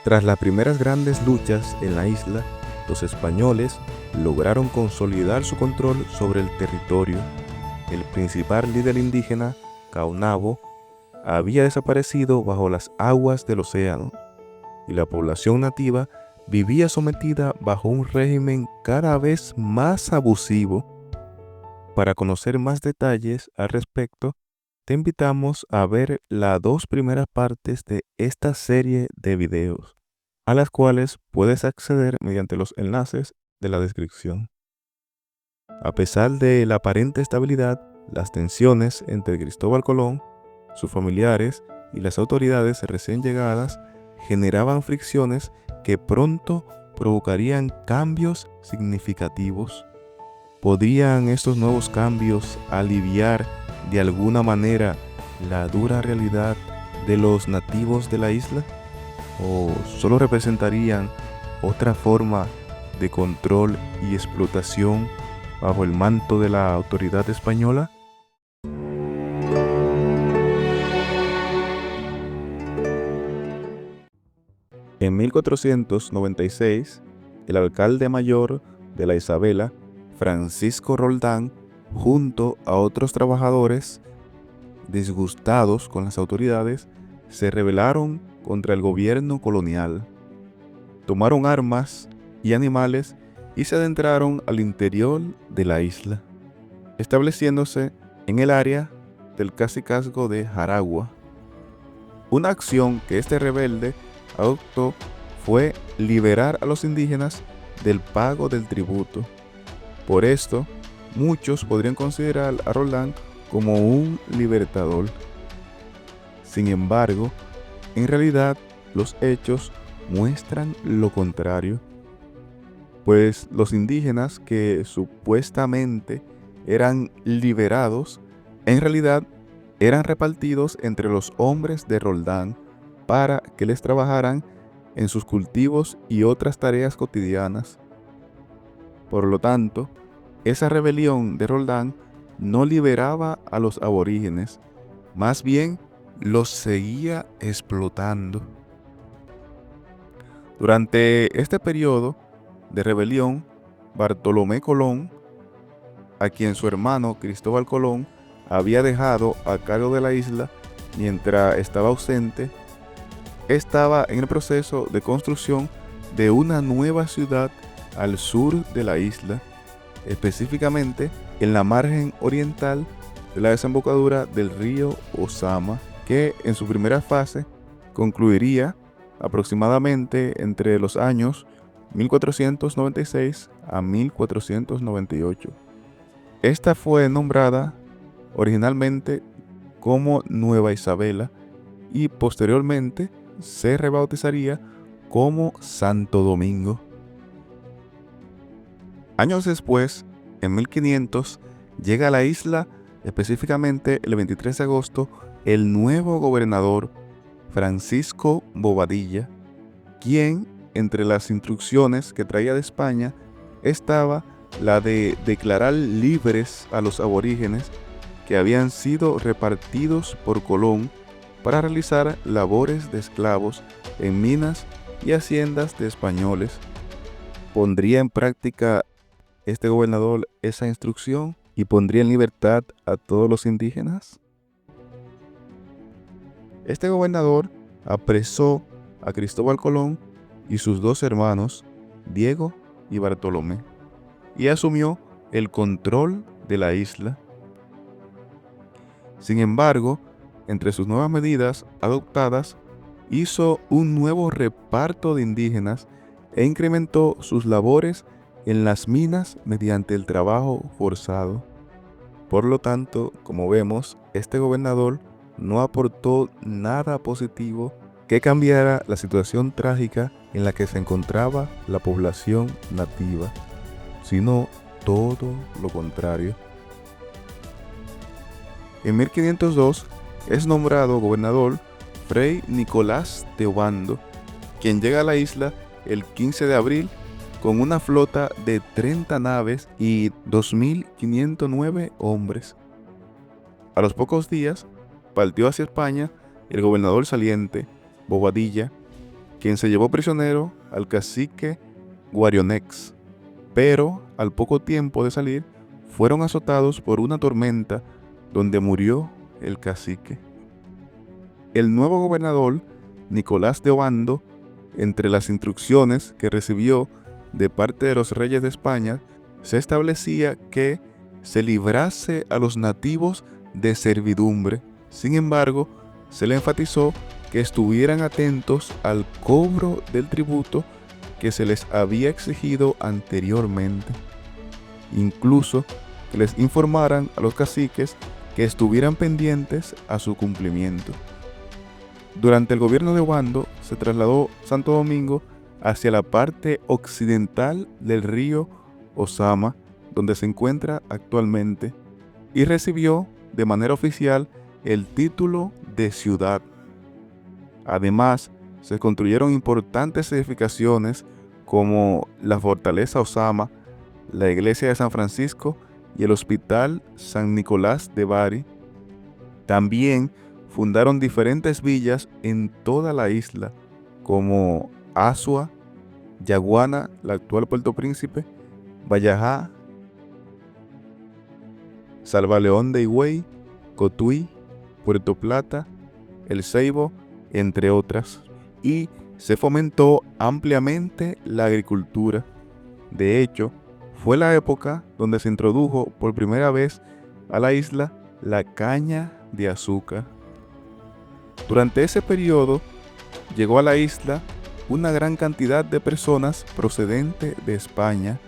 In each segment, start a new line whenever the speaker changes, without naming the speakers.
Tras las primeras grandes luchas en la isla, los españoles lograron consolidar su control sobre el territorio. El principal líder indígena, Caonabo, había desaparecido bajo las aguas del océano, y la población nativa vivía sometida bajo un régimen cada vez más abusivo. Para conocer más detalles al respecto, te invitamos a ver las dos primeras partes de esta serie de videos, a las cuales puedes acceder mediante los enlaces de la descripción. A pesar de la aparente estabilidad, las tensiones entre Cristóbal Colón, sus familiares y las autoridades recién llegadas generaban fricciones que pronto provocarían cambios significativos. ¿Podrían estos nuevos cambios aliviar de alguna manera la dura realidad de los nativos de la isla? ¿O solo representarían otra forma de control y explotación bajo el manto de la autoridad española? En 1496, el alcalde mayor de la Isabela, Francisco Roldán, junto a otros trabajadores disgustados con las autoridades, se rebelaron contra el gobierno colonial. Tomaron armas y animales y se adentraron al interior de la isla, estableciéndose en el área del cacicazgo de Jaragua. Una acción que este rebelde adoptó fue liberar a los indígenas del pago del tributo. Por esto, muchos podrían considerar a Roldán como un libertador. Sin embargo, en realidad, los hechos muestran lo contrario, pues los indígenas que supuestamente eran liberados, en realidad eran repartidos entre los hombres de Roldán para que les trabajaran en sus cultivos y otras tareas cotidianas. Por lo tanto, esa rebelión de Roldán no liberaba a los aborígenes, más bien los seguía explotando. Durante este periodo de rebelión, Bartolomé Colón, a quien su hermano Cristóbal Colón había dejado a cargo de la isla mientras estaba ausente, estaba en el proceso de construcción de una nueva ciudad al sur de la isla, específicamente en la margen oriental de la desembocadura del río Ozama, que en su primera fase concluiría aproximadamente entre los años 1496 a 1498. Esta fue nombrada originalmente como Nueva Isabela y posteriormente se rebautizaría como Santo Domingo. Años después, en 1500, llega a la isla, específicamente el 23 de agosto, el nuevo gobernador Francisco Bobadilla, quien, entre las instrucciones que traía de España, estaba la de declarar libres a los aborígenes que habían sido repartidos por Colón para realizar labores de esclavos en minas y haciendas de españoles. ¿Pondría en práctica este gobernador esa instrucción y pondría en libertad a todos los indígenas? Este gobernador apresó a Cristóbal Colón y sus dos hermanos, Diego y Bartolomé, y asumió el control de la isla. Sin embargo, entre sus nuevas medidas adoptadas, hizo un nuevo reparto de indígenas e incrementó sus labores en las minas mediante el trabajo forzado. Por lo tanto, como vemos, este gobernador no aportó nada positivo que cambiara la situación trágica en la que se encontraba la población nativa, sino todo lo contrario. En 1502 es nombrado gobernador Fray Nicolás de Obando, quien llega a la isla el 15 de abril con una flota de 30 naves y 2.509 hombres. A los pocos días partió hacia España el gobernador saliente, Bobadilla, quien se llevó prisionero al cacique Guarionex, pero al poco tiempo de salir fueron azotados por una tormenta donde murió el cacique. El nuevo gobernador, Nicolás de Obando, entre las instrucciones que recibió de parte de los reyes de España, se establecía que se librase a los nativos de servidumbre. Sin embargo, se le enfatizó que estuvieran atentos al cobro del tributo que se les había exigido anteriormente. Incluso que les informaran a los caciques que estuvieran pendientes a su cumplimiento. Durante el gobierno de Obando se trasladó Santo Domingo hacia la parte occidental del río Ozama, donde se encuentra actualmente, y recibió de manera oficial el título de ciudad. Además, se construyeron importantes edificaciones como la Fortaleza Ozama, la Iglesia de San Francisco y el Hospital San Nicolás de Bari. También fundaron diferentes villas en toda la isla, como Azua, Yaguana, la actual Puerto Príncipe, Vallajá, Salvaleón de Higüey, Cotuí, Puerto Plata, El Ceibo, entre otras. Y se fomentó ampliamente la agricultura. De hecho, fue la época donde se introdujo por primera vez a la isla la caña de azúcar. Durante ese periodo llegó a la isla una gran cantidad de personas procedentes de España,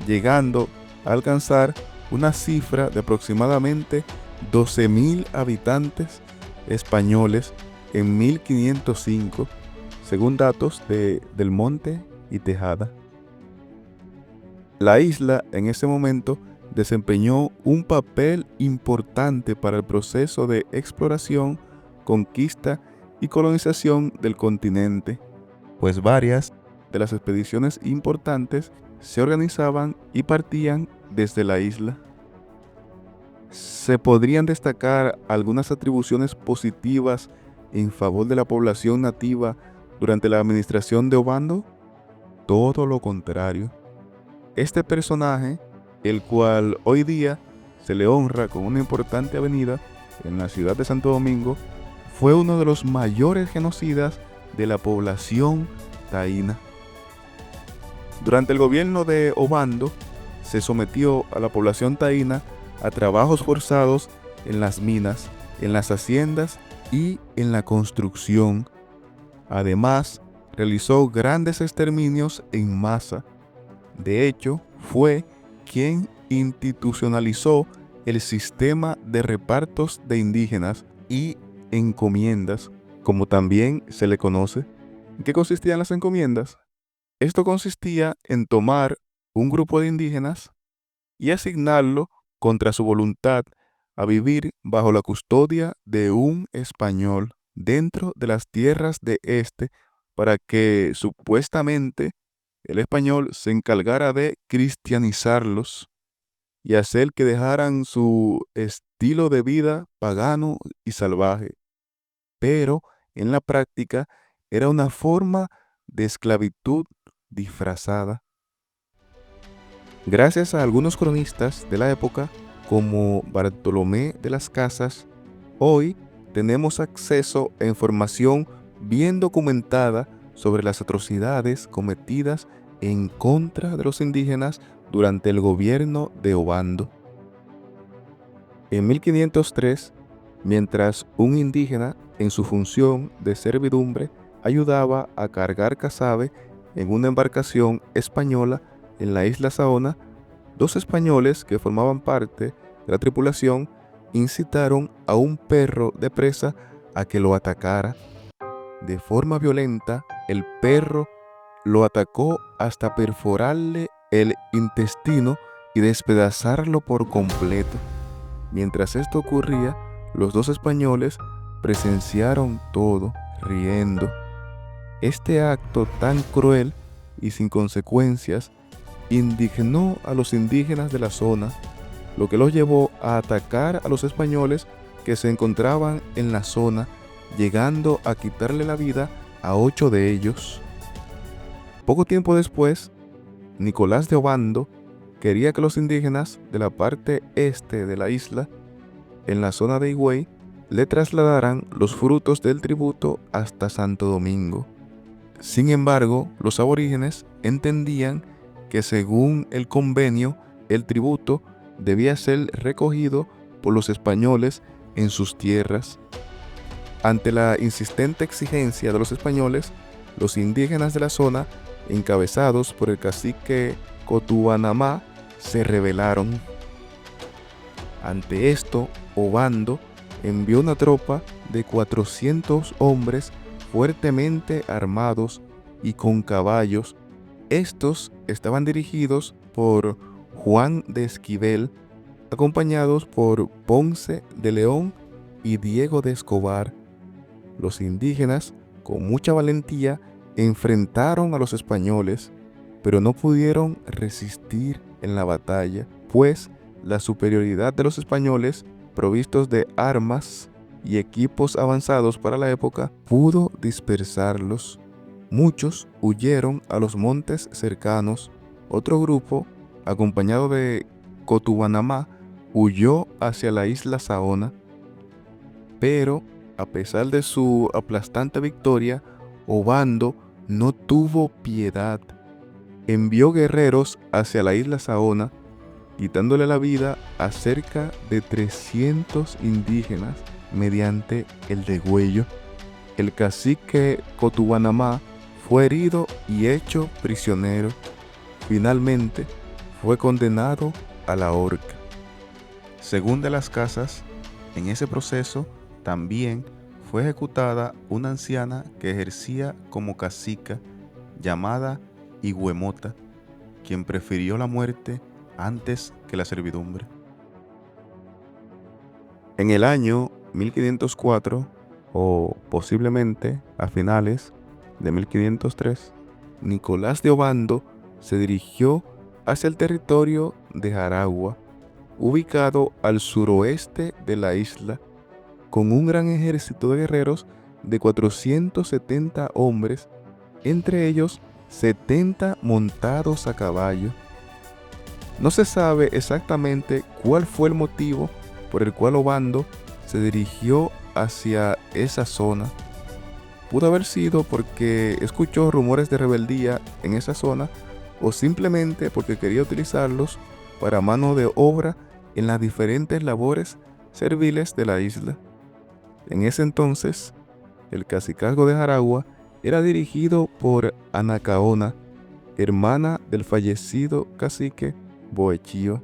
llegando a alcanzar una cifra de aproximadamente 12,000 habitantes españoles en 1505, según datos de Del Monte y Tejada. La isla en ese momento desempeñó un papel importante para el proceso de exploración, conquista y colonización del continente, pues varias de las expediciones importantes se organizaban y partían desde la isla. Se podrían destacar algunas atribuciones positivas en favor de la población nativa durante la administración de Obando. Todo lo contrario. Este personaje, el cual hoy día se le honra con una importante avenida en la ciudad de Santo Domingo, fue uno de los mayores genocidas de la población taína. Durante el gobierno de Obando, se sometió a la población taína a trabajos forzados en las minas, en las haciendas y en la construcción. Además, realizó grandes exterminios en masa. De hecho, fue quien institucionalizó el sistema de repartos de indígenas y encomiendas, como también se le conoce. ¿En qué consistían las encomiendas? Esto consistía en tomar un grupo de indígenas y asignarlo contra su voluntad a vivir bajo la custodia de un español dentro de las tierras de este, para que supuestamente el español se encargara de cristianizarlos y hacer que dejaran su estilo de vida pagano y salvaje. Pero en la práctica era una forma de esclavitud disfrazada. Gracias a algunos cronistas de la época, como Bartolomé de las Casas, hoy tenemos acceso a información bien documentada sobre las atrocidades cometidas en contra de los indígenas durante el gobierno de Obando. En 1503, mientras un indígena, en su función de servidumbre, ayudaba a cargar casabe en una embarcación española en la isla Saona, dos españoles que formaban parte de la tripulación incitaron a un perro de presa a que lo atacara. De forma violenta, el perro lo atacó hasta perforarle el intestino y despedazarlo por completo. Mientras esto ocurría, los dos españoles presenciaron todo, riendo. Este acto tan cruel y sin consecuencias indignó a los indígenas de la zona, lo que los llevó a atacar a los españoles que se encontraban en la zona, llegando a quitarle la vida a 8 de ellos. Poco tiempo después, Nicolás de Obando quería que los indígenas de la parte este de la isla, en la zona de Higüey, le trasladaran los frutos del tributo hasta Santo Domingo. Sin embargo, los aborígenes entendían que según el convenio, el tributo debía ser recogido por los españoles en sus tierras. Ante la insistente exigencia de los españoles, los indígenas de la zona, encabezados por el cacique Cotubanamá, se rebelaron. Ante esto, Obando envió una tropa de 400 hombres fuertemente armados y con caballos. Estos estaban dirigidos por Juan de Esquivel, acompañados por Ponce de León y Diego de Escobar. Los indígenas, con mucha valentía, enfrentaron a los españoles, pero no pudieron resistir en la batalla, pues la superioridad de los españoles, provistos de armas y equipos avanzados para la época, pudo dispersarlos. Muchos huyeron a los montes cercanos. Otro grupo, acompañado de Cotubanamá, huyó hacia la isla Saona. Pero, a pesar de su aplastante victoria, Obando no tuvo piedad. Envió guerreros hacia la isla Saona, quitándole la vida a cerca de 300 indígenas mediante el degüello. El cacique Cotubanamá fue herido y hecho prisionero. Finalmente, fue condenado a la horca. Según de las Casas, en ese proceso también fue ejecutada una anciana que ejercía como cacica llamada Higüemota, quien prefirió la muerte antes que la servidumbre. En el año 1504, o posiblemente a finales de 1503, Nicolás de Obando se dirigió hacia el territorio de Jaragua, ubicado al suroeste de la isla, con un gran ejército de guerreros de 470 hombres, entre ellos 70 montados a caballo. No se sabe exactamente cuál fue el motivo por el cual Obando se dirigió hacia esa zona. Pudo haber sido porque escuchó rumores de rebeldía en esa zona, o simplemente porque quería utilizarlos para mano de obra en las diferentes labores serviles de la isla. En ese entonces, el cacicazgo de Jaragua era dirigido por Anacaona, hermana del fallecido cacique Boechío.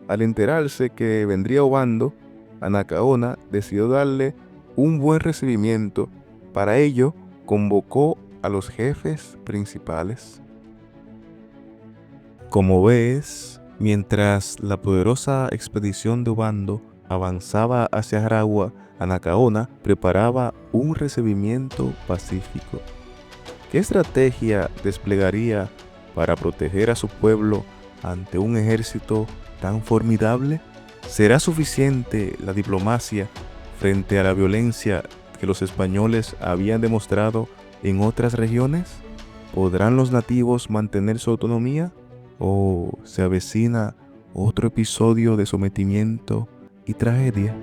Al enterarse que vendría Obando, Anacaona decidió darle un buen recibimiento. Para ello, convocó a los jefes principales. Como ves, mientras la poderosa expedición de Obando avanzaba hacia Jaragua, Anacaona preparaba un recibimiento pacífico. ¿Qué estrategia desplegaría para proteger a su pueblo ante un ejército tan formidable? ¿Será suficiente la diplomacia frente a la violencia que los españoles habían demostrado en otras regiones? ¿Podrán los nativos mantener su autonomía? ¿O se avecina otro episodio de sometimiento y tragedia?